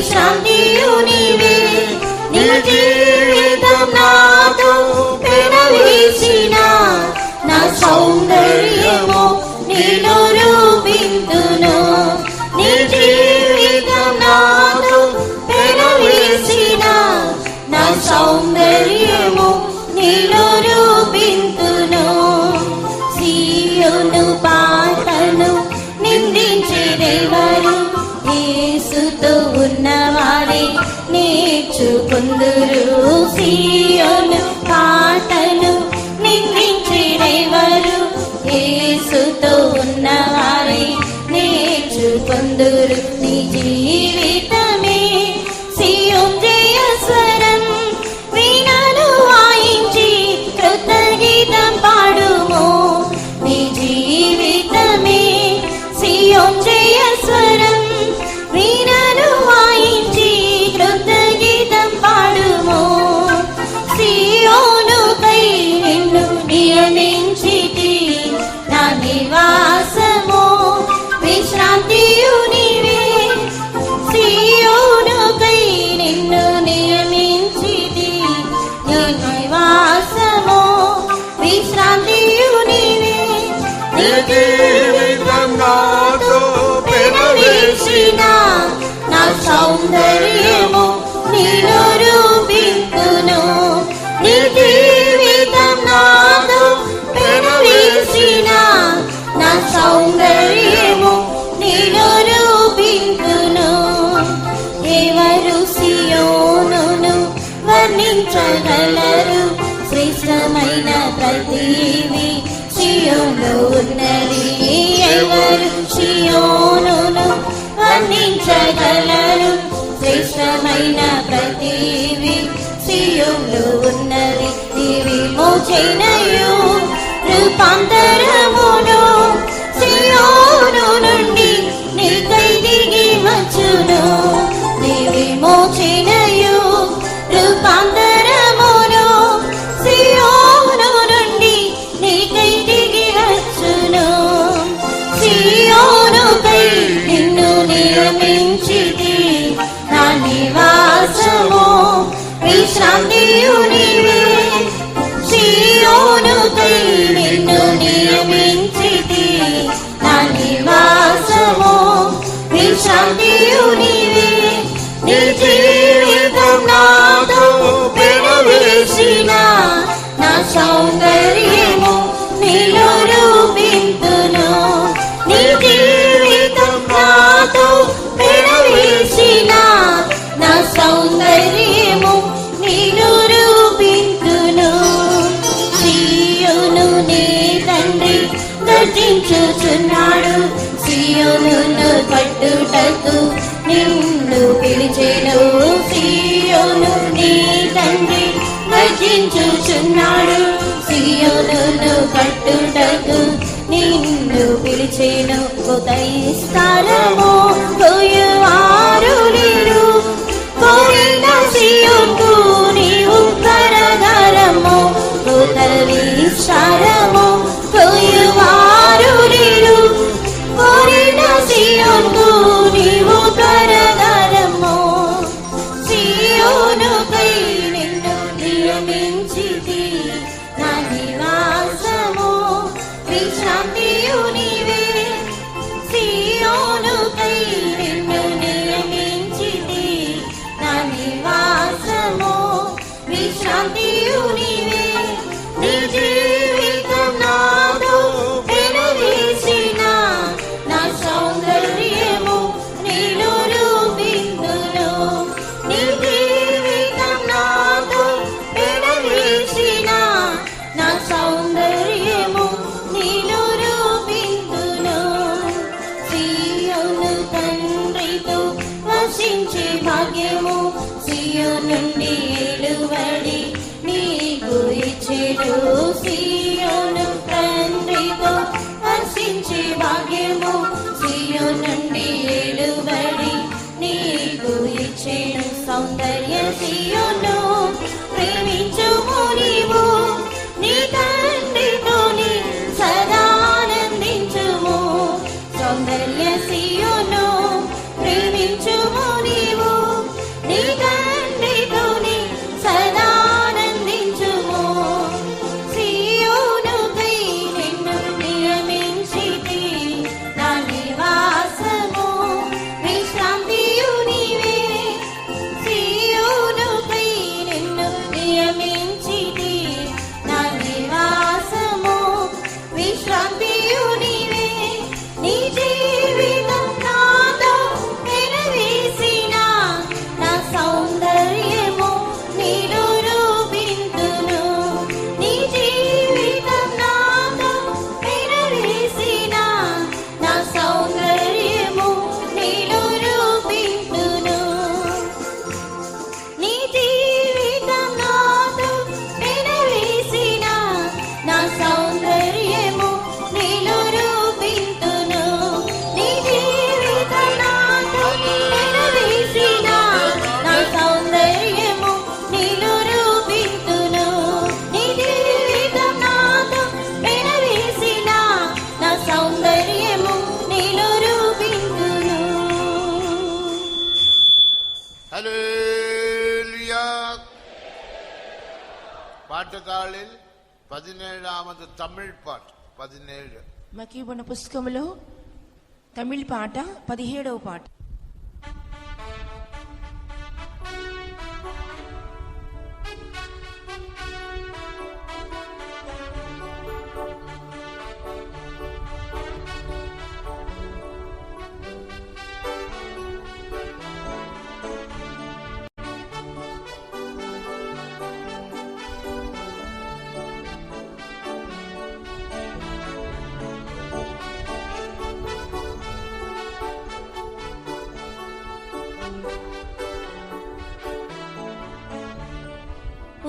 విశ్రాంతియు నీవే. నీ జీవితం నాతో పెనవేసిన నా సౌందర్యము నిన్ను రూపింతును. నీ జీవితం నాతో పెనవేసిన నా సౌందర్యము నిన్ను రూపింతును. సీయోను పాటను నిందించేదెవరు? యేసుతో ఉన్నవారే నేర్చుకుందురు. సీయోను పాటను నిందించేదెవరు? యేసుతో ఉన్నవారే నేర్చుకుందురు. నీ జీవితమే సీయోను జయ స్వరం, వీణను వాయించి కృతగీతం పాడుము. నీ జీవితమే సీయోను జయ స్వరం, వీణను వాయించి కృతగీతం పాడుము. సీయోనుకై నిన్ను నియమించితి, నా నివాసము విశ్రాంతియు నీవే. సీయోనుకై నిన్ను నియమించితి, నీ నివాసము విశ్రాంతియు నీవే. నీ జీవితం నాతో పెనవేసిన నా సౌందర్యము నిన్ను రూపింతును. నీ జీవితం నాతో పెనవేసిన నా సౌందర్యము నిన్ను రూపింతును. ఎవరు సీయోనును వర్ణించగలరు? శ్రేష్టమైన ప్రతివి సీయోనులో ఉన్నది. ఎవరు సీయోనును వర్ణించగలరు? శ్రేష్టమైన ప్రతివి సీయోనులో ఉన్నది. విమోచనయు రూపాంతరమును సీయోను నుండి నీకై దిగి వచ్చును. నీ విమోచనయు రూపాంతరమును సీయోను నుండి నీకై దిగి వచ్చును. సీయోనుకై నిన్ను నియమించితి, నా నివాసము విశ్రాంతియు నీవే. సీయోనుకై నిన్ను నియమించితి, నా నివాసము విశ్రాంతియు నీవే. నీ జీవితం నాతో పెనవేసిన నా సౌందర్యము నిన్ను రూపింతును. నీ జీవితం నాతో పెనవేసిన నా సౌందర్యము నిన్ను రూపింతును. సీయోను నీ తండ్రి గర్జించుచున్నాడు, సీయోనును కట్టుటకు నిన్ను పిలిచెను. సీయోను నీ తండ్రి గర్జించుచున్నాడు, సీయోనును కట్టుటకు నిన్ను పిలిచెను. ఉదయిస్తారము కోయువారు లేరు, కోరిన సీయోనుకు నీవు కరగరము. ఉదయిస్తారము కోయువారు లేరు, కోరిన సీయోనుకు నీవు కరగరము. సీయోనుకై నిన్ను నియమించితి, నా నివాసము విశ్రాంతియు నీవే. సీయోనుకై నిన్ను నియమించితి, నా నివాసము విశ్రాంతియు నీవే. నీ జీవితం నాతో పెనవేసిన నా సౌందర్యము నిన్ను రూపింతును. నీ జీవితం నాతో పెనవేసిన నా సౌందర్యము నిన్ను రూపింతును. సీయోను తండ్రితో వసించే భాగ్యము సీయోను నుండి ఏలుబడి నీకు ఇచ్చెను. సీయోను తండ్రితో వసించే భాగ్యము సీయోను నుండి ఏలుబడి నీకు ఇచ్చెను. సౌందర్య సీయోను ప్రేమించుము నీవు, నీ తండ్రితోని సదా ఆనందించుము. సౌందర్య సీయోను ప్రేమించుము నీవు, ഹല്ലേലൂയ. పాటతాళిల్ 17వ తమిళ్ పాట 17. మకీబున పుస్తకములో తమిళ్ పాట 17వ పాట.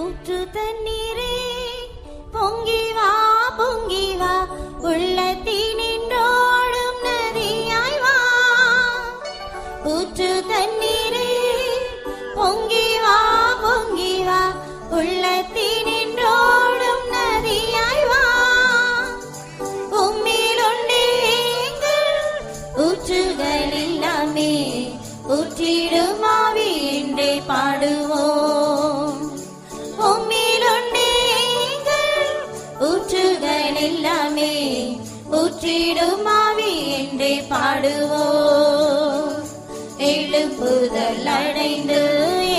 ஊற்று தண்ணீரே பொங்கி வா பொங்கி வா, உள்ளத்தினின்றோடும் நதியாய் வா. ஊற்று தண்ணீரே பொங்கி வா பொங்கி வா, உள்ளத்தினின்றோடும் நதியாய் வா. உம்மிலுண்டே எங்கள் ஊற்றுகள் எல்லாமே, ஊற்றிடும் ஆவி என்றே பாடுவோம். உம்மிலுண்டே எங்கள் ஊற்றுகள் எல்லாமே, ஊற்றிடும் ஆவி என்றே பாடுவோம். எழுப்புதல் அடைந்து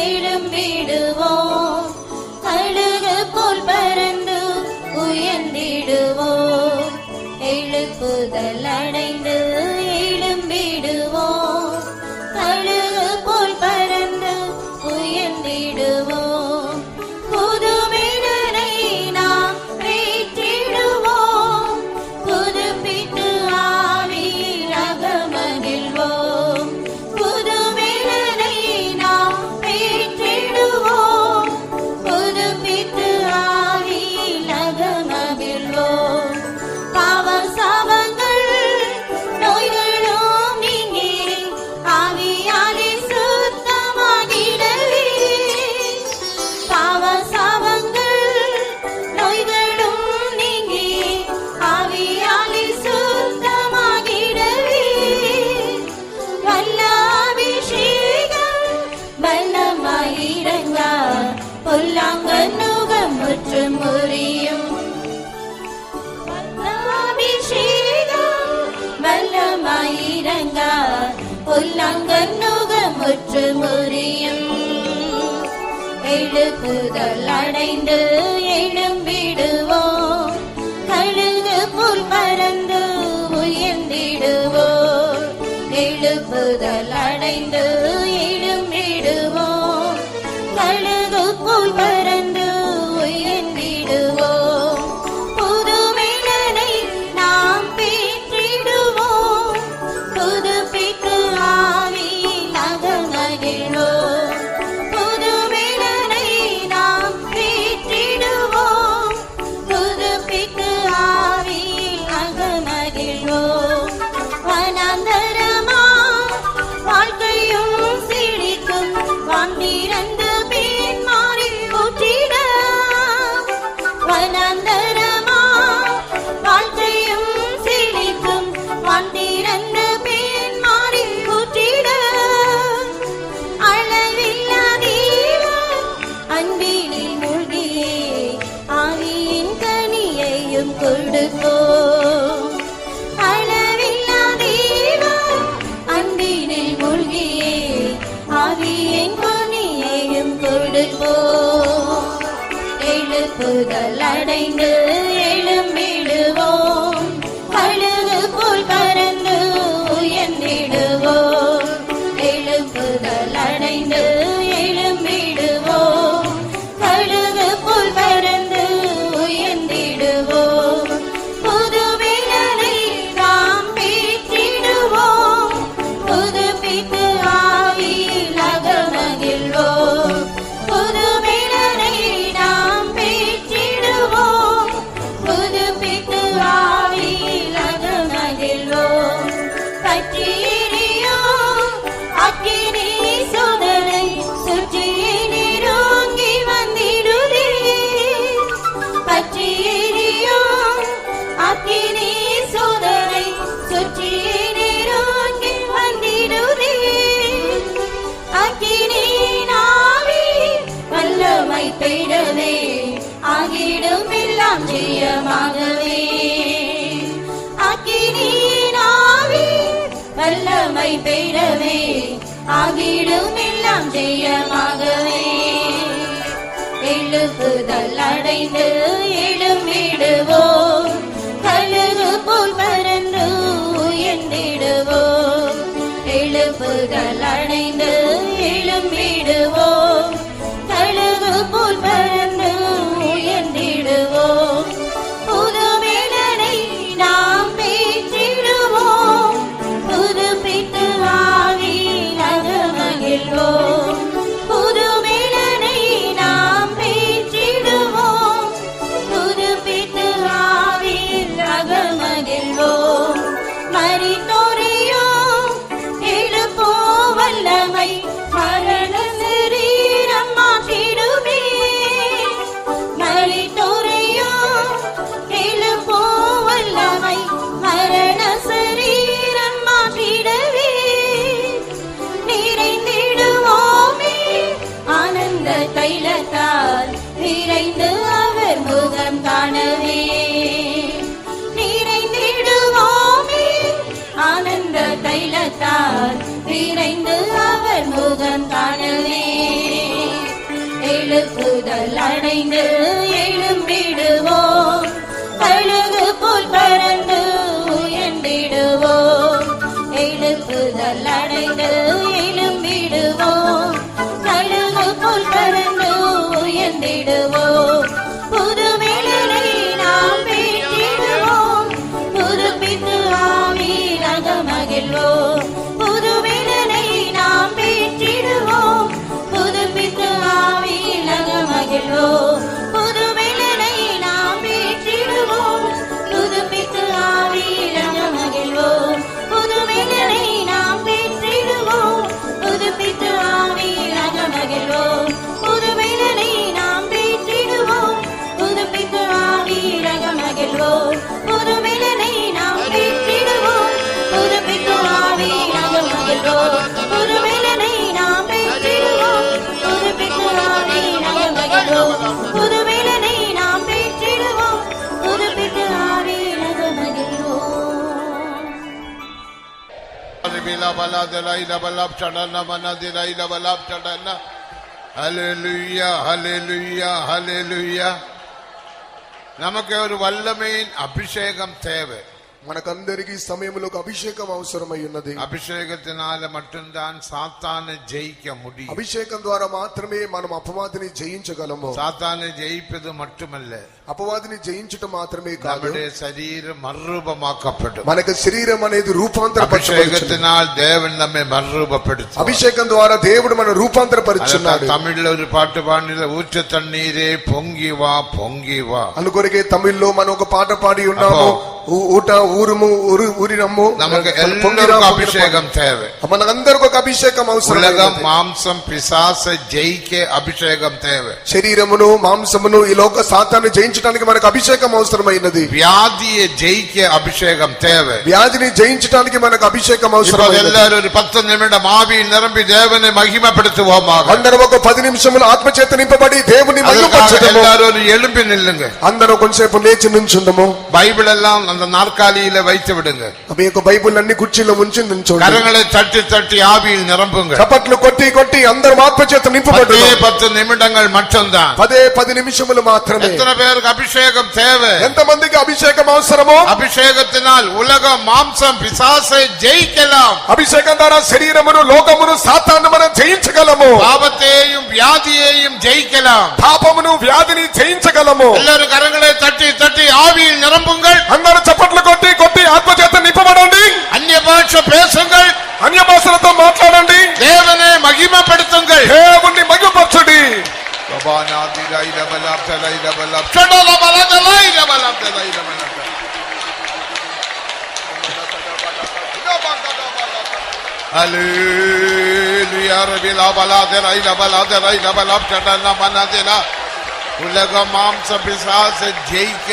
எழும்பிடுவோம், கழுகு போல் பறந்து உயர்ந்திடுவோம். எழுப்புதல் அடைந்து எழும்பிடுவோம், கழுகு போல் பறந்து உயர்ந்திடுவோம். புதுவிடனை நாம் பெற்றிடுவோம், புதுப்பித்து ஆவியில் அகமகிழ்வோம். புதுவிடனை நாம் பெற்றிடுவோம், புதுப்பித்து ஆவியில் அகமகிழ்வோம். பாவ சாபங்கள் நோய்களும் நீங்கி ஆவியாலே சுத்தமாகிடவே. பாவ சாபங்கள் நோய்களும் நீங்கி ஆவியாலே சுத்தமாகிடவே. வல்ல அபிஷேகம் வல்லமாயிரங்க, பொல்லாங்க நுகம் முற்றும் முறியும். அபிஷேகம் வல்லமாயிரங்க, பொல்லாங்க நுகம் முற்றும் முறியும். எழுப்புதல் அடைந்து எழும்பிடுவோம், கழுகு போல் பறந்து உயர்ந்திடுவோம். எழுப்புதல் அடைந்து எழும்பிடுவோம், கழுகு போல் பறந்து உயர்ந்திடுவோம். புதுவிடனை நாம் பெற்றிடுவோம், புதுப்பித்து ஆவியில் அகமகிழ்வோம். புதுவிடனை நாம் பெற்றிடுவோம், புதுப்பித்து ஆவியில் அகமகிழ்வோம். வனாந்தரமா வாழ்க்கையும் செழிக்கும், வான்திறந்து பேன் மாறி ஊற்றிட. வனாந்தரமா வாழ்க்கையும் செழிக்கும், வான்திறந்து பேன் மாறி ஊற்றிட. அளவில்லா தேவ அன்பினில் மூழ்கியே ஆவியின் கனியையும் கொடுப்போம். அளவில்லா தேவ அன்பினில் மூழ்கியே ஆவியின் கனியையும் கொடுப்போம். எழுப்புதல் அடைந்து எழும்பிடுவோம், கழுகு போல் பறந்து உயர்ந்திடுவோம். எழுப்புதல் அடைந்து எழும்பிடுவோம், கழுகு போல் பறந்து உயர்ந்திடுவோம். புதுவிடனை நாம் பெற்றிடுவோம், புதுப்பித்து ஆவியில் அகமகிழ்வோம். புதுவிடனை நாம் பெற்றிடுவோம், புதுப்பித்து ஆவியில் அகமகிழ்வோம். பற்றி எரியும் அக்கினி சோதனை பெறவே ஆகிடும் எல்லாம் ஜெயமாகவே அக்கினியின் ஆவி வல்லமை பெறவே ஆகிடும் எல்லாம் ஜெயமாகவே எழுப்புதல் அடைந்து எழும்பிடுவோம் கழுகு போல் பறந்து உயர்ந்திடுவோம் எழுப்புதல் அடைந்து எழும்பிடுவோம் கழுகு போல் பறந்து உயர்ந்திடுவோம் புது வேலனை நாம் பெற்றிடுவோம் புதுப்பித்து ஆவியாக மகிழ்வோம் புது வேலனை நாம் பெற்றிடுவோம் புதுப்பித்து ஆவியாக மகிழ்வோம் மரித்தோரையோ எழுப்போ வல்லமை மரண சரீரம் மாற்றிடுமே மரித்தோரையோ எழுப்போ வல்லமை மரண சரீரம் மாற்றிடவே நிறைந்திடுவோமே ஆனந்த தைலத்தால் விரைந்து அவர் முகம் காணவே நிறைந்திடுவோமே ஆனந்த தைலத்தால் விரைந்து அவர் முகம் காணவே எழுப்புதல் அடைந்து எழும்பிடுவோம் கழுகு போல் பறந்து உயர்ந்திடுவோம் எழுப்புதல் அடைந்து எழும்பிடுவோம் கழுகு போல் பறந்து உயர்ந்திடுவோம் புது வேலனை நாம் பெற்றிடுவோம் புதுப்பித்து ஆவியாக மகிழ்வோம் புது வேலனை நாம் பெற்றிடுவோம் புதுப்பித்து ஆவியாக மகிழ்வோம் புது வேலனை நாம் பெற்றிடுவோம் புதுப்பித்து ஆவியாக மகிழ்வோம் புது வேலனை நாம் பெற்றிடுவோம் புதுப்பித்து ஆவியாக மகிழ்வோம் புது வேலனை நாம் பெற்றிடுவோம் புதுப்பித்து ஆவியாக மகிழ்வோம் புது வேலனை நாம் பெற்றிடுவோம் புதுப்பித்து ஆவியாக மகிழ்வோம் புது வேலனை நாம் பெற்றிடுவோம் புதுப்பித்து ஆவியாக மகிழ்வோம் புது வேலனை நாம் பெற்றிடுவோம் புதுப்பித்து ஆவியாக மகிழ்வோம் ஹல்லேலூயா ஹல்லேலூயா ஹல்லேலூயா நமக்கு ஒரு வல்லமையின் அபிஷேகம் தேவை మనకందరికీ సమయంలో ఒక అభిషేకం అవసరమై ఉన్నది அபிஷேகத்தினால மட்டும்தான் சாத்தானை ஜெயிக்க முடியும் అభిషేకం ద్వారా మాత్రమే మనం అపవాదిని జయించగలము சாத்தானை ஜெயிப்பது மட்டுமல்ல అపవాదిని జయించటం మాత్రమే కాదు நம்முடைய சரீரம் மறுரூபமாக்கப்படும் మనకు శరీరం అనేది రూపాంతరపరచబడుచున్నది அபிஷேகத்தினால் தேவன் நம்மை மறுரூபப்படுத்தும் అభిషేకం ద్వారా దేవుడు మన రూపాంతరపరుచున్నాడు தமிழ்ல ஒரு பாட்டு பாடின ஊற்று தண்ணீரே பொங்கி வா பொங்கி வா అందుకొరకే తమిళ్లో మనం ఒక పాట పాడి ఉన్నాము ఊట ఊరుము ఊరినమ్ము நமக்கு எல்லாருக்கும் அபிஷேகம் தேவை మనందరికీ ఒక అభిషేకం అవసరం உலகம் மாம்சம் பிசாசை ஜெயிக்க அபிஷேகம் தேவை శరీరమును మాంసమును ఈ లోక సాతాన్ని జయించడానికి మనకు అభిషేకం అవసరమైనది வியாதியை ஜெயிக்க அபிஷேகம் தேவை వ్యాధిని జయించడానికి మనకు అభిషేకం అవసరం எல்லாரும் ஒரு 10 நிமிடம் ஆவியில் நிரம்பி தேவனை மகிமைப்படுத்துவோமாக అందరూ ఒక 10 నిమిషములు ఆత్మచేత నింపబడి దేవుని మహిమపరచుదాము எல்லாரும் ஒரு எழும்பி நில்லுங்க అందరూ కొంచెంసేపు లేచి నుంచుందాము பைபிள் எல்லாம் அந்த நாற்காலியில வைத்து விடுங்க మీ యొక్క బైబిల్ అన్ని కుర్చీలో ఉంచి నుంచోండి கரங்களை தட்டி தட்டி ஆவியில் நிரம்புங்க చప్పట్లు కొట్టి కొట్టి అందరూ ఆత్మచేత నింపబడును 10 நிமிடங்கள் மட்டும்தான் 10 నిమిషములు మాత్రమే எத்தனை பேருக்கு அபிஷேகம் தேவை ఎంతమందికి అభిషేకం అవసరమో அபிஷேகத்தினால் உலகம் மாம்சம் பிசாசை ஜெயிக்கலாம் అభిషేకం ద్వారా శరీరమును లోకమును సాతాను మనం జయించగలము பாவத்தையும் வியாதியையும் ஜெயிக்கலாம் పాపమును వ్యాధిని జయించగలము எல்லாரும் கரங்களை தட்டி தட்டி ஆவியில் நிரம்புங்கள் అందరూ చప్పట్లు కొట్టి కొట్టి ఆత్మచేత నింపబడండి அந்நிய பாஷை பேசுங்கள் అన్య భాషలతో మాట్లాడండి தேவனை மகிமைப்படுத்துங்கள் దేవుణ్ణి మహిమపరచుడి உலக மாம்ச பிசாசை ஜெயிக்க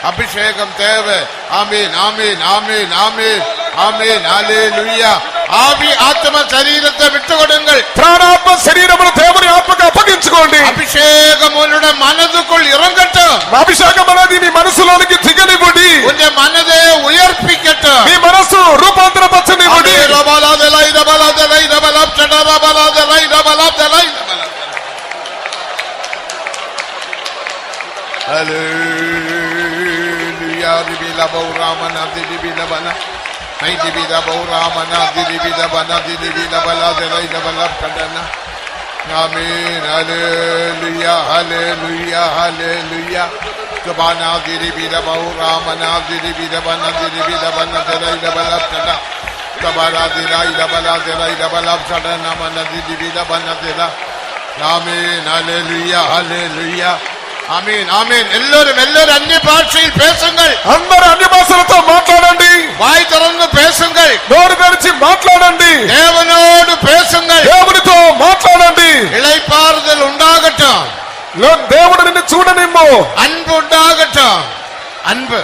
அபிஷேகம் தேவை ஆமீன் ஆமீன் ஆமீன் ஆமீன் ஆமீன் ஹல்லேலூயா ஆவி ஆத்ம சரீரத்தை விட்டு கொடுங்கள் ప్రాణాత్మ శరీరమును దేవుని ఆత్మకు అప్పగించుకోండి அபிஷேகம் உன்னுடைய மனதை అభిషేకం అనేది నీ మనసులోనికి దిగనివ్వండి. உன்னை மனதை உயர்ப்பிக்கட்டும். నీ మనసు రూపాంతరపరచనివ్వండి. Hallelujah, dibila bauramana dibila bana, nay dibila bauramana dibila bana dibila bala dibila bala kadana. Amen. Hallelujah, hallelujah, hallelujah. Subhana dibila bauramana dibila bana dibila bana dibila bala kadana. Subhana dibila bala dibila bala kadana mana dibila bana dibila. Amen. Hallelujah, hallelujah. ఆమేన్ ఆమేన్. ఎల్లరూ అన్య భాషയിൽ பேசுங்கள். అందరూ అన్య భాషలతో మాట్లాడండి. వాయి తెరచి பேசுங்கள். నోరు తెరిచి మాట్లాడండి. தேவனோடு பேசுங்கள். దేవునితో మాట్లాడండి. இளைப்பாறுதல் உண்டாகட்டும். దేవుడు నిన్ను చూడనిమ్ము. அன்பு உண்டாகட்டும். அன்பு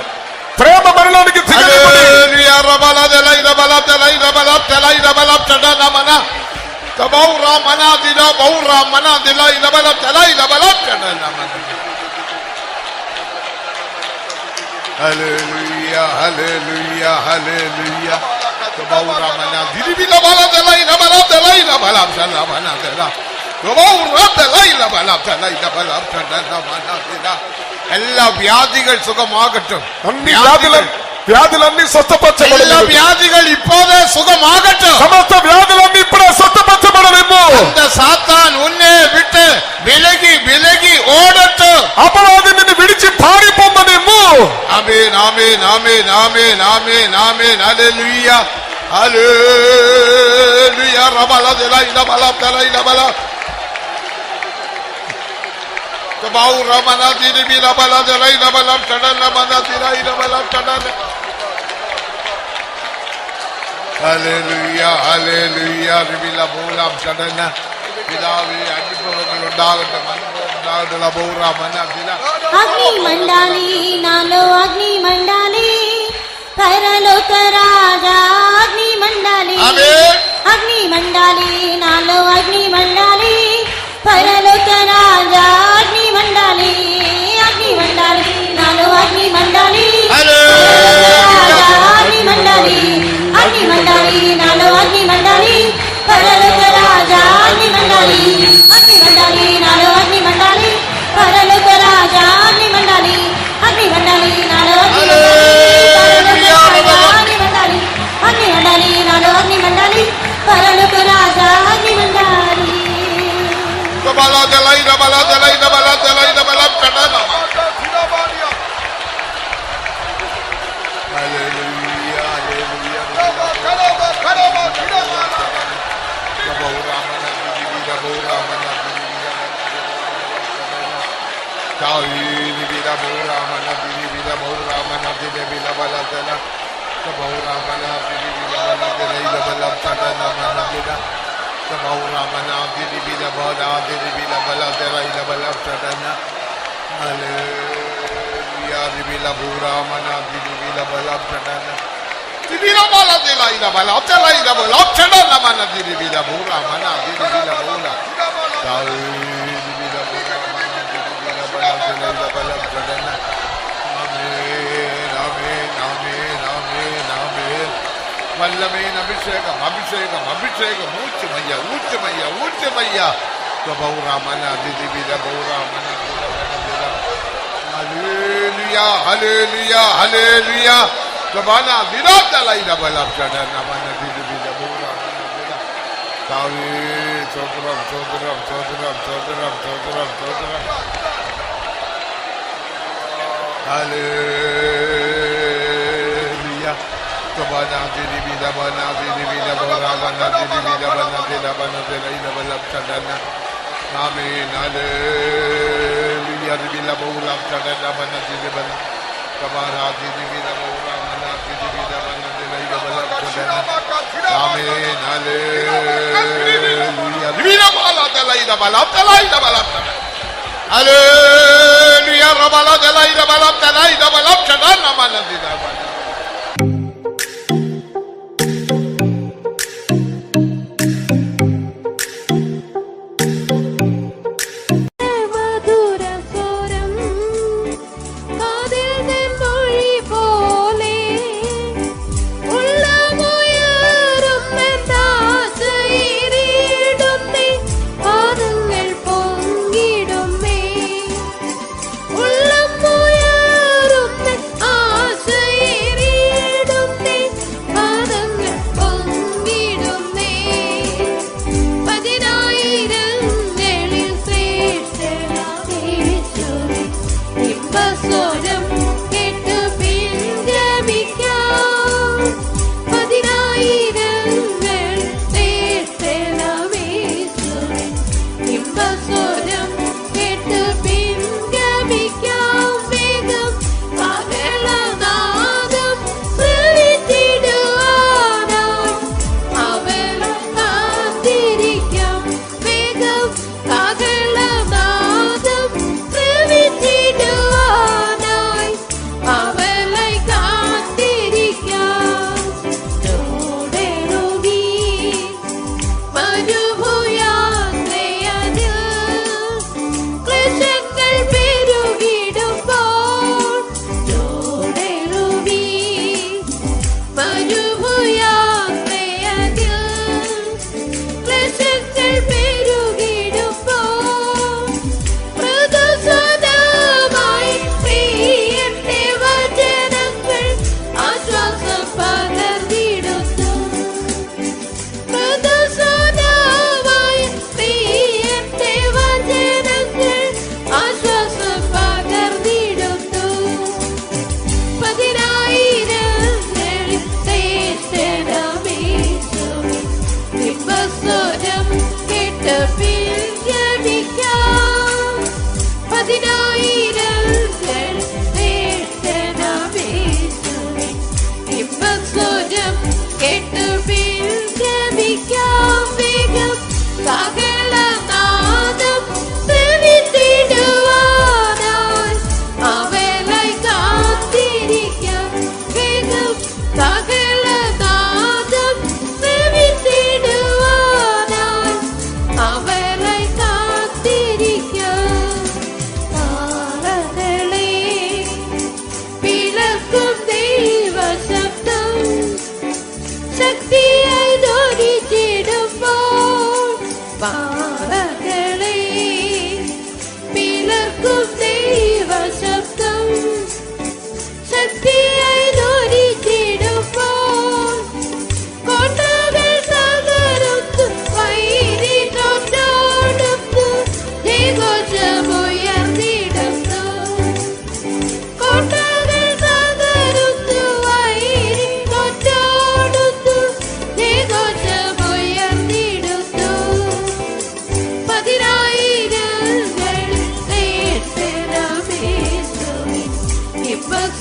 ప్రేమ మనలోనికి దిగనివ్వండి. హల్లెలూయా రబలదలై రబలదలై రబలదలై రబలదలమనా తబౌరా మనాదిల బౌరా మనాదిలై రబలదలై రబలదలమనా. Hallelujah, hallelujah, hallelujah. Tobawra mana diribila bala delay na bala delay na bala bala mana dela. Tobawra delay na bala delay na bala bala mana dela. എല്ലാ വ്യാധികൾ സുഖമാകട്ടെ. వ్యాధులన్నీ స్వస్థపరచబడలేదు. എല്ലാ വ്യാധികൾ ഇപ്പോഴേ സുഖമാകട്ടെ. సమస్త వ్యాధులన్నీ ఇప్పుడే స్వస్థపరచబడలేము. அந்த சாத்தான் உன்னை விட்டு விலகி விலகி ஓடட்டு. అపవాది నిన్ను విడిచి పారిపోమ్మనేమో. ఆమేన్ ఆమేన్ ఆమేన్ ఆమేన్ ఆమేన్ ఆమేన్. హల్లెలూయా హల్లెలూయా రబల దలై రబల దలై రబల తబౌ రమన దిబి రబల దలై రబల తడల మన దిలై రబల తడల. ഹല്ലേലൂയ ഹല്ലേലൂയ റിബില ബോലാം ചടന. പിതാവേ അനുഭവങ്ങൾ ഉണ്ടാകട്ടെ, അനുഭവം ഉണ്ടാകട്ടെ. ബോറാ മനദില అగ్ని మండాలి నాలో అగ్ని మండాలి పరలోక రాజా అగ్ని మండాలి. ఆమేన్. అగ్ని మండాలి నాలో అగ్ని మండాలి పరలోక రాజా అగ్ని మండాలి. అగ్ని మండాలి నాలో అగ్ని మండాలి అగ్ని మండాలి. అగ్ని మండాలి నాలో అగ్ని మండాలి పరలోక రాజా అగ్ని మండాలి. అగ్ని మండాలి నాలో అగ్ని మండాలి పరలోక రాజా అగ్ని మండాలి. అగ్ని మండాలి నాలో అగ్ని మండాలి. అగ్ని మండాలి నాలో అగ్ని మండాలి పరలోక రాజా అగ్ని మండాలి. రబల దలై రబల దలై రబల దలై రబల తడల. హల్లెలూయా హల్లెలూయా. വല്ലമേൻ അഭിഷേകം അഭിഷേകം അഭിഷേകം ഊറ്റുമയ്യ ഊറ്റുമയ്യ ഊറ്റുമയ്യ. ഹല്ലേലൂയ ഹല്ലേലൂയ ഹല്ലേലൂയ. സബാന ദിനാതലൈ റബലം ചടന മന ദിബില ബോറാ മന. താവേ സ്തോത്രം സ്തോത്രം സ്തോത്രം സ്തോത്രം സ്തോത്രം സ്തോത്രം. ഹല്ലേലൂയ. സബാന ദിബില ബന ദിബില ബോറാ മന ദിബില ബന ദില ബന ദിലൈ റബലം ചടന. ആമേൻ ഹല്ലേലൂയ. ദിബില ബോറാ ചടന മന ദിബില സബാന ദിബില ബോറാ മന ദിബില ബന ദിലൈ റബലം ചടന. ആമേൻ ഹല്ലേലൂയ. ദിബില ബോറാ ദലൈ റബലം ദലൈ റബലം. ഹല്ലേലൂയ റബല ദലൈ റബലം ദലൈ റബലം ചടന മന ദില ബന.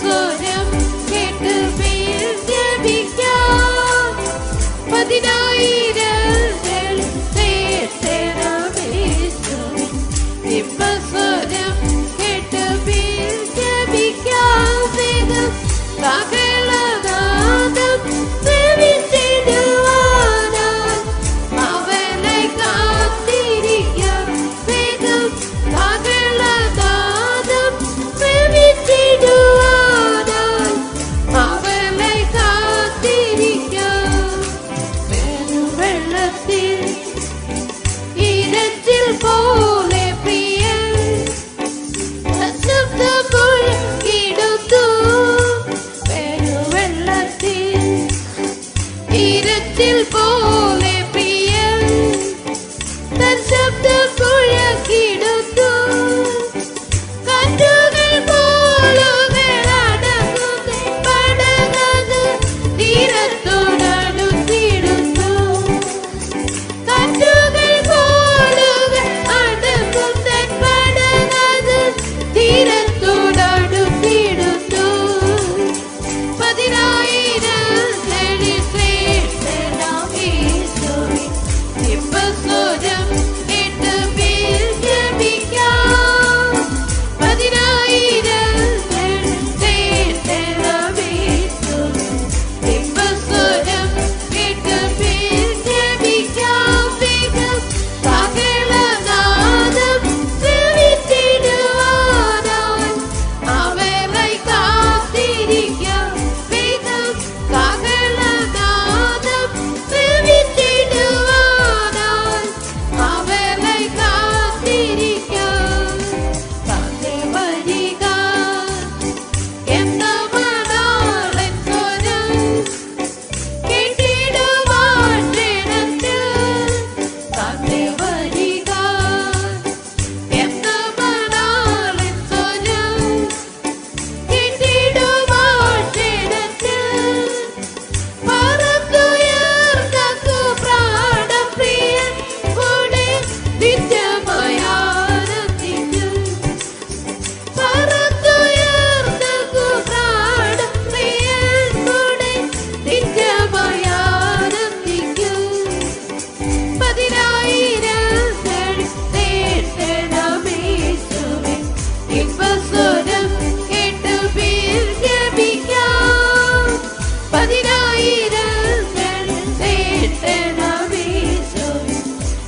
സ്വരം കേട്ട് പേർ ജപിക്കാം. 10,000 ചേർത്തണമേശുവിൻ ദിവസ്വരം കേട്ട് പേർ ജപിക്കാം. വേഗം കാഹളനാദം ശ്രവിച്ചിടുവാനായി അവനെ കാത്തിരിക്കാം. വേഗം കാഹളനാദം ശ്രവിച്ചിടുവാനായി അവനെ കാത്തിരിക്കാം. വെള്ളത്തിൽ ഇരച്ചിൽ പോലെ പ്രിയൻ ശബ്ദമുഴക്കിടുന്നു. വെള്ളത്തിൽ ഇരച്ചിൽ പോലെ പ്രിയൻ തൻ ശബ്ദമുഴക്കിടുന്നു. കാറ്റുകൾ പോലുകളടങ്ങുന്ന പടകത് തീരത്തോടടുത്തിടുന്നു. കാറ്റുകൾ പോലുകൾ അടങ്ങുന്ന പടകത് തീരത്തോടടുത്തിടുന്നു. 10,000 ശ്രേഷ്ഠനാമേശുവിൻ ദിവസ്വരം കേട്ട് പേർ ജപിക്കാം. 10,000 ശ്രേഷ്ഠനാമേശുവിൻ ദിവസ്വരം കേട്ട് പേർ ജപിക്കാം. വേഗം കാഹളനാദം ശ്രവിച്ചിടുവാനായി അവനെ കാത്തിരിക്കാം. വേഗം കാഹളനാദം ശ്രവിച്ചിടുവാനായി അവനെ കാത്തിരിക്കാം. കാത്തേ വരിക എന്ന മണാളൻ സ്വരം കേട്ടിടുവാൻ ക്ഷണത്തിൽ. കാത്തേ വരിക എന്ന മണാളൻ സ്വരം കേട്ടിടുവാൻ ക്ഷണത്തിൽ. പറന്നുയർന്നു പ്രാണപ്രിയൻ കൂടെ നിത്യമായി ആനന്ദിക്കും. പറന്നുയർന്നു പ്രാണപ്രിയൻ കൂടെ നിത്യമായി ആനന്ദിക്കും. 10,000 ശ്രേഷ്ഠനാമേശുവിൻ ദിവസ്വരം കേട്ട് പേർ ജപിക്കാം. 10,000 ശ്രേഷ്ഠനാമേശുവിൻ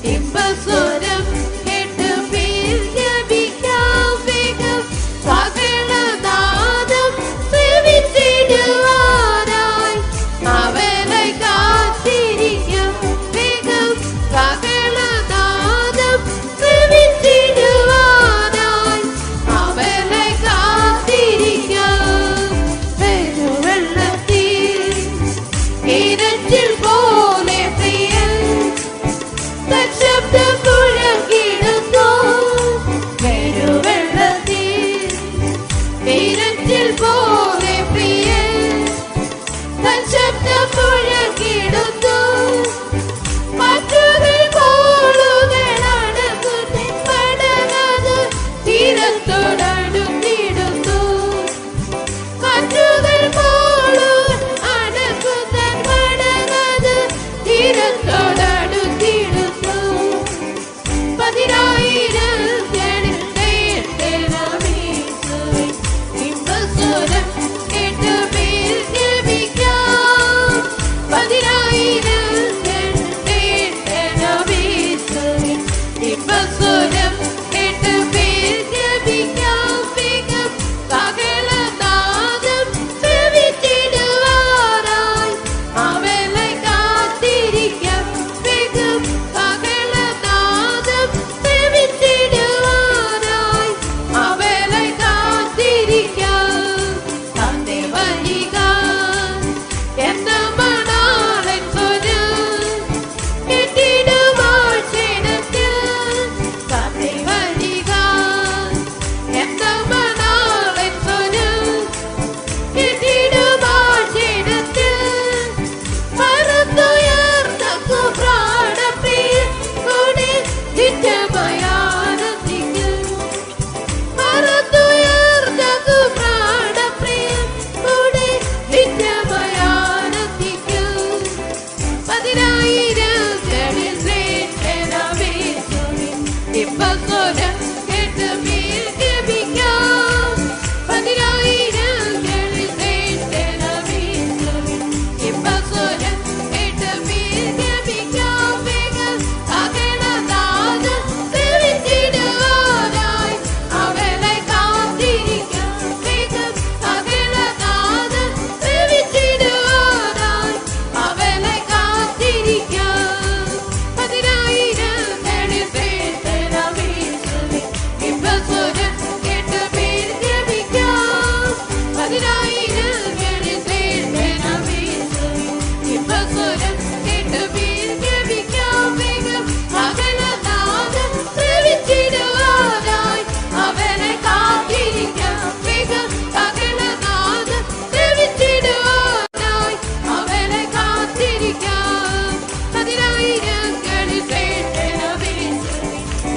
ദിവസ്വരം കേട്ട് പേർ ജപിക്കാം. വേഗം കാഹളനാദം ശ്രവിച്ചിടുവാനായി അവനെ കാത്തിരിക്കാം. വേഗം കാഹളനാദം ശ്രവിച്ചിടുവാനായി അവനെ കാത്തിരിക്കാം. വെള്ളത്തിൽ ഇരച്ചിൽ പോലെ പ്രിയൻ തൻ ശബ്ദമുഴക്കിടുന്നു. വെള്ളത്തിൽ ഇരച്ചിൽ പോലെ പ്രിയൻ തൻ ശബ്ദമുഴക്കിടുന്നു. കാറ്റുകൾ പോലുകളടങ്ങുന്ന പടകത് തീരത്തോടടുത്തിടുന്നു. കാറ്റുകൾ പോലുകൾ അടങ്ങുന്ന പടകത് തീരത്തോടടുത്തിടുന്നു. 10,000 ശ്രേഷ്ഠനാമേശുവിൻ ദിവസ്വരം കേട്ട് പേർ ജപിക്കാം. 10,000 ശ്രേഷ്ഠനാമേശുവിൻ ദിവസ്വരം കേട്ട് പേർ ജപിക്കാം. വേഗം കാഹളനാദം ശ്രവിച്ചിടുവാനായി അവനെ കാത്തിരിക്കാം. വേഗം കാഹളനാദം ശ്രവിച്ചിടുവാനായി അവനെ കാത്തിരിക്കാം. കാത്തേ വരിക എന്ന മണാളൻ സ്വരം കേട്ടിടുവാൻ ക്ഷണത്തിൽ. കാത്തേ ഇപ്പൊ സ്വരം കേട്ട് മേൽ ജപിക്കാം. 10,000ങ്ങളിൽ കേട്ടനമേശ്വരൻ. ഇപ്പൊ സ്വരം കേട്ട് മേൽ ജപിക്കാം. വേഗം അകലനാഥൻ സേവിച്ചിടുവാനായി അവനെ കാത്തിരിക്കാം. വേഗം അകലനാഥൻ സേവിച്ചിടുവാനായി അവനെ കാത്തിരിക്കാം. 10,000ങ്ങളിൽ കേട്ടനമേശ്വരൻ. ഇപ്പൊ സ്വരം കേട്ട് മേൽ ജപിക്കാം. 10,000ങ്ങളിൽ കേട്ടനമേശ്വരൻ. ഇപ്പൊ സ്വരം കേട്ട് മേൽ ജപിക്കാം. വേഗം അകലനാഥൻ സേവിച്ചിടുവാനായി അവനെ കാത്തിരിക്കാം. വേഗം അകലനാഥൻ സേവിച്ചിടുവാനായി അവനെ കാത്തിരിക്കാം. 10,000ങ്ങളിൽ കേട്ടനമേശ്വരൻ.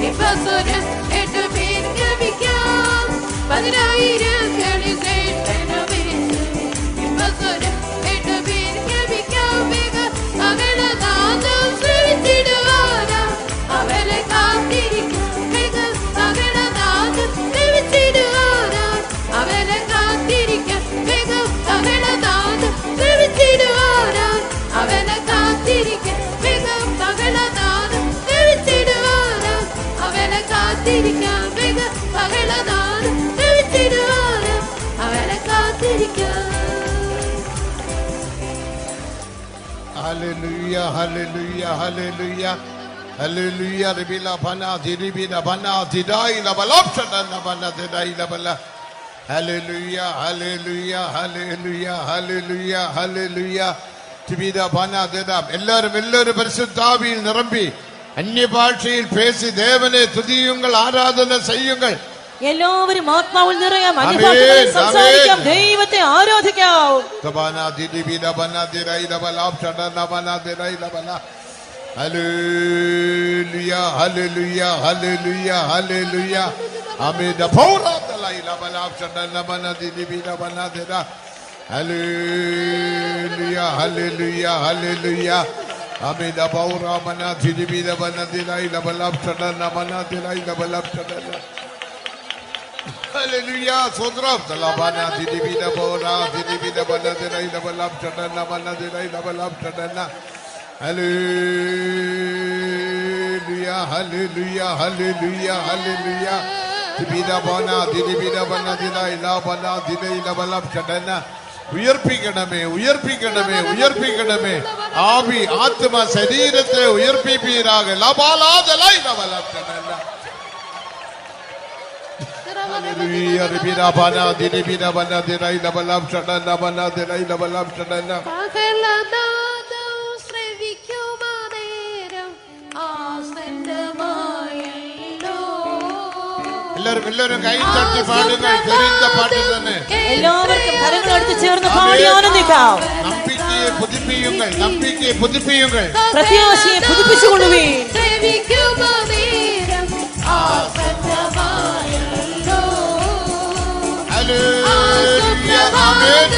ഇപ്പൊ സ്വരം കേട്ട് മേൽ ജപിക്കാം. 10,000ങ്ങളിൽ കേട്ടനമേശ്വരൻ. ഇപ്പൊ സ്വരം കേട്ട് മേൽ ജപിക്കാം. വേഗം അകലനാഥൻ സേവിച്ചിടുവാനായി അവനെ കാത്തിരിക്കാം. വേഗം അകലനാഥൻ സേവിച്ചിടുവാനായി അവനെ കാത്തിരിക്കാം. വേഗം അകലനാഥൻ സേവിച്ചിടുവാനായി അവനെ കാത്തിരിക്കാം. വേഗം അകലനാഥൻ സേവിച്ചിടുവാനായി അവനെ കാത്തിരിക്കാം. വേഗം അകലനാഥൻ സേവിച്ചിടുവാനായി അവനെ കാത്തിരിക്കാം. Hallelujah, hallelujah, hallelujah. Hallelujah. Ribila bana diribila bana didai la balapshana na bana didai la bala. Hallelujah, hallelujah, hallelujah, hallelujah, hallelujah. Tibida bana dida. എല്ലാവരും പരിശുദ്ധാവിയിൽ നിറമ്പി അന്യഭാഷയിൽ പേശി ദേവനെ തുതിയുங்கள் ആരാധന ചെയ്യുங்கள். എല്ലാവരും ആത്മാവിൽ നിറയാം, അന്യഭാഷകളിൽ സംസാരിക്കാം, ദൈവത്തെ ആരാധിക്കാം. Tabana diribila bana didai la balapshana na bana didai la bala. Hallelujah, hallelujah, hallelujah, hallelujah. Amen. The power of the light of Allah, Shadana Bana Dibida Bana Deda. Hallelujah, hallelujah, hallelujah. Amen. The power of Bana Dibida Bana Deda, Ilabala Shadana Bana Deda, Ilabala Shadana. Hallelujah, Sodra, the Labana Dibida Bora, Dibida Bana Deda, Ilabala Shadana Bana Deda, Ilabala Shadana. Hallelujah, hallelujah, hallelujah, hallelujah. Dibida bana, dibida bana, dida ila bana, dida ila balap chadana. ഉയർപ്പിക്കണമേ ഉയർപ്പിക്കണമേ ഉയർപ്പിക്കണമേ ആവി ആത്മ ശരീരത്തെ ഉയർപ്പിപ്പീരാക ലബാലാദലൈ ലബലം ചടന. Hallelujah, dibida bana, dibida bana, dida ila balap chadana bana, dida ila balap chadana. അകലനാഥം ശ്രവിക്കുമാനേരം ആസന്നമായല്ലോ. എല്ലാവരും കൈ തട്ടി പാടുകൾ തെരിந்த പാട്ട് തന്നെ. എല്ലാവർക്കും കരങ്ങളെടുത്ത് ചേർന്ന് പാടി ആനന്ദിക്കാം. നമ്പിക്കയെ പുതുപ്പിയുங்கள் പ്രത്യാശയെ പുതുപ്പിച്ചുകൊള്ളുവീൻ. ശ്രവിക്കുമാനേരം ആസന്നമായല്ലോ. Hallelujah, amen.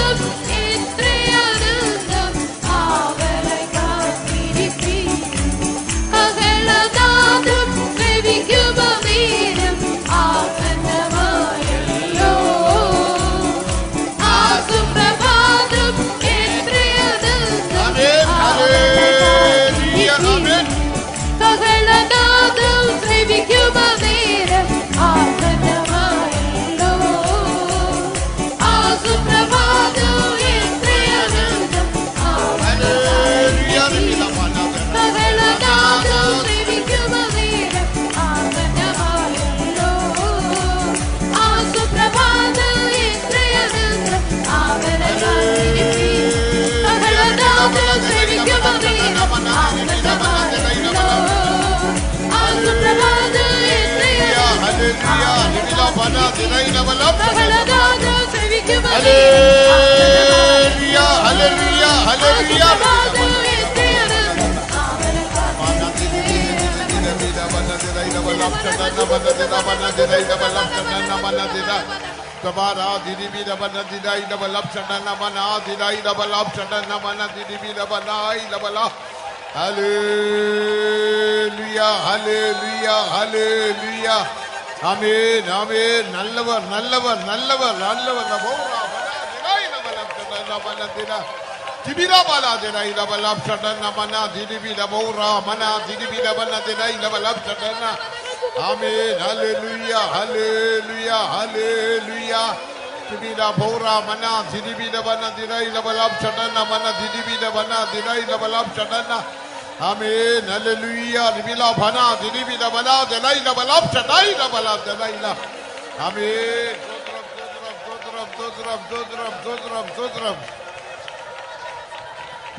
Hallelujah, hallelujah, hallelujah. Tabara didi bida bana didai double up chadana bana didai double up chadana bana didi bida bana double up. ഹല്ലേലൂയ ഹല്ലേലൂയ ഹല്ലേലൂയ ആമേൻ ആമേൻ നല്ലവർ നല്ലവർ നല്ലവർ നല്ലവർ Tibira bala dena ila balap shadana mana didibila bora mana didibila bana dena ila balap shadana. Amen. Hallelujah. Hallelujah. Hallelujah. Tibila bora mana didibila bana dena ila balap shadana mana didibila bana dena ila balap shadana. Amen. Hallelujah. Dibila bana didibila bana dena ila balap shadana ila balap dena ila. Amen. Dodram.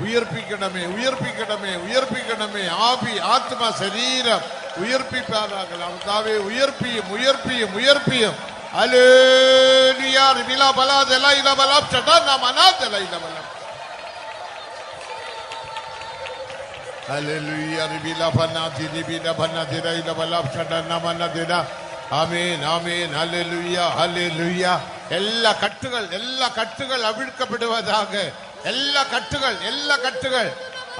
உயிர்ப்பிக்கணுமே உயிர்ப்பிக்கணுமே உயிர்ப்பிக்கணுமே ஆவி ஆத்மா சரீரம் உயிர்ப்பிப்பாராகலாம் தாவே உயிர்ப்பியும் உயிர்ப்பியும் உயிர்ப்பியும் ஹல்லேலூயா ரிபிலா பலா தெலா இல பலா சடனா மனா தெலா இல பலா ஹல்லேலூயா ரிபிலா பனா திரிபிலா பனா தெலா இல பலா சடனா மனா தெலா ஆமென் ஆமென் ஹல்லேலூயா ஹல்லேலூயா எல்லா கட்டுகள் அவிழ்க்கப்படுவதாக എല്ലാ കട്ടുകൾ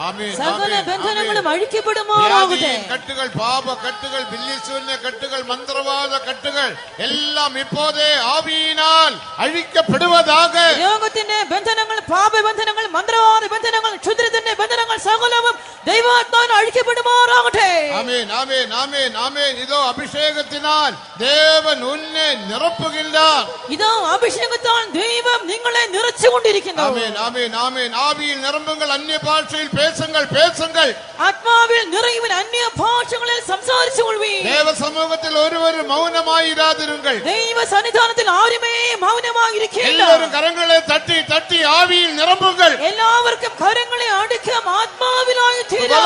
ആമേൻ സകല ബന്ധനങ്ങളും അഴിക്കപ്പെടുമാറാകട്ടെ. കട്ടുകൾ പാപ കട്ടുകൾ ബില്ലിശൂന്യ കട്ടുകൾ മന്ത്രവാദ കട്ടുകൾ എല്ലാം ഇപ്പോഴേ ആവിയിനാൽ അഴിക്കപ്പെടുവதாக. രോഗത്തിന്റെ ബന്ധനങ്ങൾ പാപബന്ധനങ്ങൾ മന്ത്രവാദ ബന്ധനങ്ങൾ ക്ഷുദ്രത്തിന്റെ ബന്ധനങ്ങൾ സകലവും ദൈവാത്മാവിനാൽ അഴിക്കപ്പെടുമാറാകട്ടെ. ആമേൻ ആമേൻ ആമേൻ ആമേൻ ഇതോ അഭിഷേകത്തിനാൽ ദേവൻ ഉന്നെ നിറപ്പുകില്ലാർ. ഇതോ അഭിഷേകത്താൽ ദൈവം നിങ്ങളെ നിറച്ചുകൊണ്ടിരിക്കുന്നു. ആമേൻ ആമേൻ ആമേൻ ആവിയിൽ നിറമ്പുകൾ അന്യഭാഷയിൽ പേസുങ്ങൾ ആത്മാവിൽ നിറയുവിൻ അന്യ ഭാഷകളിൽ സംസാരിച്ചു കൊള്ളുവീൻ. ദേവ സമൂഹത്തിൽ ഒരുവരും മൗനമായിരാതിരുങ്ങൾ. ദൈവ സന്നിധാനത്തിൽ ആരുമേ മൗനമായിരിക്കേണ്ട. എല്ലാവരും കരങ്ങളെ തട്ടി തട്ടി ആവിയിൽ നിറമ്പുകൾ. എല്ലാവർക്കും കരങ്ങളെ അടുക്കാം ആത്മാവിലായി തീരാം.